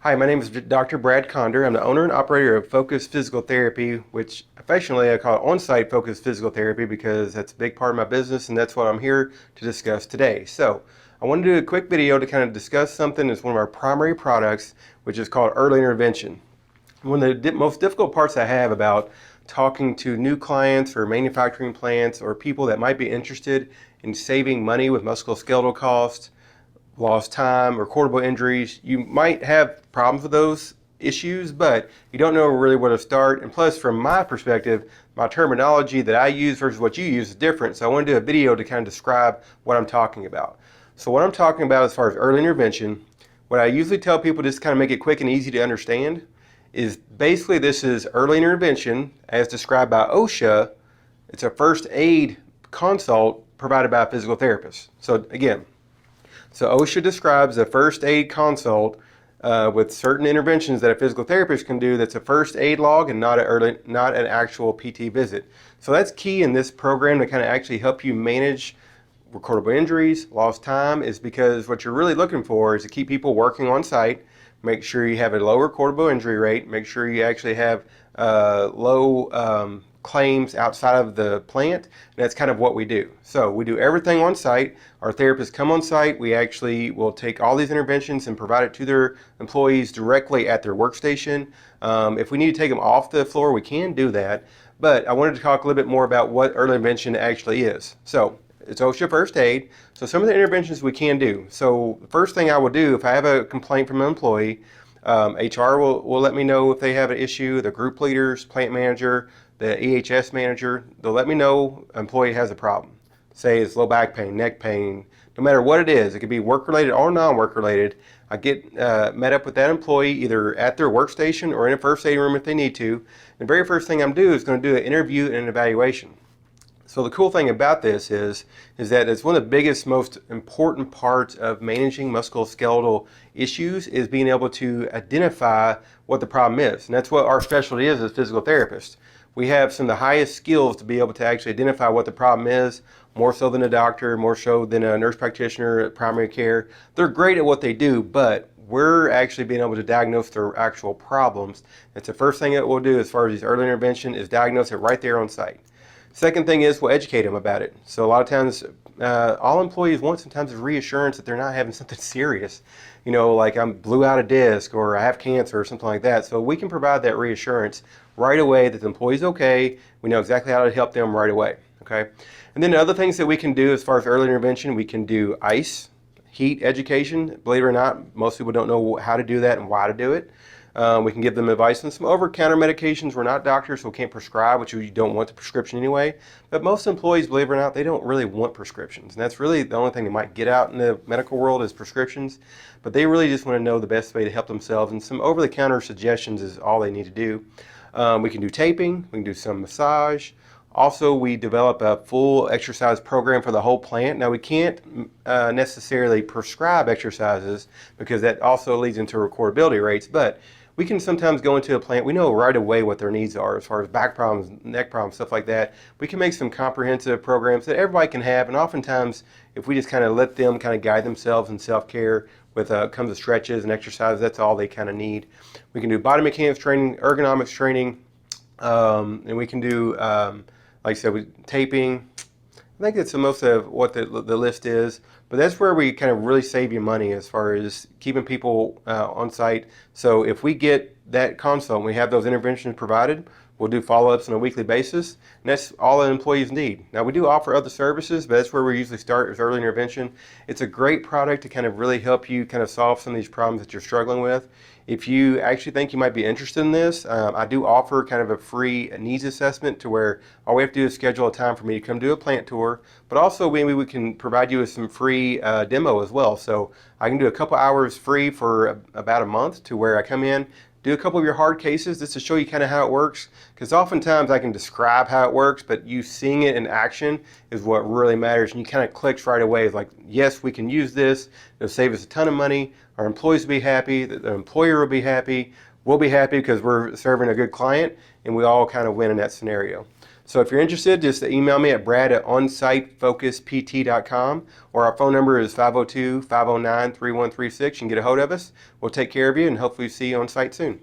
Hi, my name is Dr. Brad Conder. I'm the owner and operator of Focus Physical Therapy, which affectionately I call on-site Focus Physical Therapy because that's a big part of my business and that's what I'm here to discuss today. So I want to do a quick video to kind of discuss something that's one of our primary products, which is called early intervention. One of the most difficult parts I have about talking to new clients or manufacturing plants or people that might be interested in saving money with musculoskeletal costs, lost time, recordable injuries. You might have problems with those issues, but you don't know really where to start. And plus, from my perspective, my terminology that I use versus what you use is different. So I want to do a video to kind of describe what I'm talking about. So what I'm talking about as far as early intervention, what I usually tell people just kind of make it quick and easy to understand is basically this is early intervention as described by OSHA. It's a first aid consult provided by a physical therapist. So again, OSHA describes a first aid consult with certain interventions that a physical therapist can do that's a first aid log and not an actual PT visit. So that's key in this program to kind of actually help you manage recordable injuries, lost time, is because what you're really looking for is to keep people working on site, make sure you have a low recordable injury rate, make sure you actually have low claims outside of the plant. And that's kind of what we do. So we do everything on site. Our therapists come on site. We actually will take all these interventions and provide it to their employees directly at their workstation. If we need to take them off the floor, we can do that. But I wanted to talk a little bit more about what early intervention actually is. So it's OSHA first aid. So some of the interventions we can do. So the first thing I will do if I have a complaint from an employee, HR will let me know if they have an issue. The group leaders, plant manager, the EHS manager, they'll let me know an employee has a problem. Say it's low back pain, neck pain, no matter what it is. It could be work-related or non-work related. I get met up with that employee either at their workstation or in a first aid room if they need to. The very first thing I'm going to do an interview and an evaluation. So the cool thing about this is that it's one of the biggest, most important parts of managing musculoskeletal issues is being able to identify what the problem is. And that's what our specialty is as physical therapists. We have some of the highest skills to be able to actually identify what the problem is, more so than a doctor, more so than a nurse practitioner at primary care. They're great at what they do, but we're actually being able to diagnose their actual problems. It's the first thing that we'll do as far as these early intervention is diagnose it right there on site. Second thing is we'll educate them about it. So a lot of times, all employees want sometimes is reassurance that they're not having something serious. You know, like I blew out a disc or I have cancer or something like that. So we can provide that reassurance right away that the employee's okay. We know exactly how to help them right away. Okay. And then the other things that we can do as far as early intervention, we can do ice, heat education. Believe it or not, most people don't know how to do that and why to do it. We can give them advice on some over-counter medications. We're not doctors, so we can't prescribe, which you don't want the prescription anyway. But most employees, believe it or not, they don't really want prescriptions. And that's really the only thing they might get out in the medical world is prescriptions. But they really just want to know the best way to help themselves. And some over-the-counter suggestions is all they need to do. We can do taping. We can do some massage. Also, we develop a full exercise program for the whole plant. Now, we can't necessarily prescribe exercises because that also leads into recordability rates, but we can sometimes go into a plant. We know right away what their needs are as far as back problems, neck problems, stuff like that. We can make some comprehensive programs that everybody can have, and oftentimes, if we just kind of let them kind of guide themselves in self-care with comes to stretches and exercises, that's all they kind of need. We can do body mechanics training, ergonomics training, and we can do like I said, with taping. I think that's the most of what the list is, but that's where we kind of really save you money as far as keeping people on site. So if we get that consult and we have those interventions provided, we'll do follow-ups on a weekly basis, and that's all the employees need. Now, we do offer other services, but that's where we usually start is early intervention. It's a great product to kind of really help you kind of solve some of these problems that you're struggling with. If you actually think you might be interested in this, I do offer kind of a free needs assessment to where all we have to do is schedule a time for me to come do a plant tour, but also maybe we can provide you with some free demo as well. So I can do a couple hours free for about a month to where I come in, do a couple of your hard cases just to show you kind of how it works, because oftentimes I can describe how it works, but you seeing it in action is what really matters, and you kind of clicks right away. It's like, yes, we can use this. It'll save us a ton of money. Our employees will be happy. The employer will be happy. We'll be happy because we're serving a good client, and we all kind of win in that scenario. So if you're interested, just email me at brad@onsitefocuselt.com, or our phone number is 502-509-3136. You can get a hold of us. We'll take care of you and hopefully see you on site soon.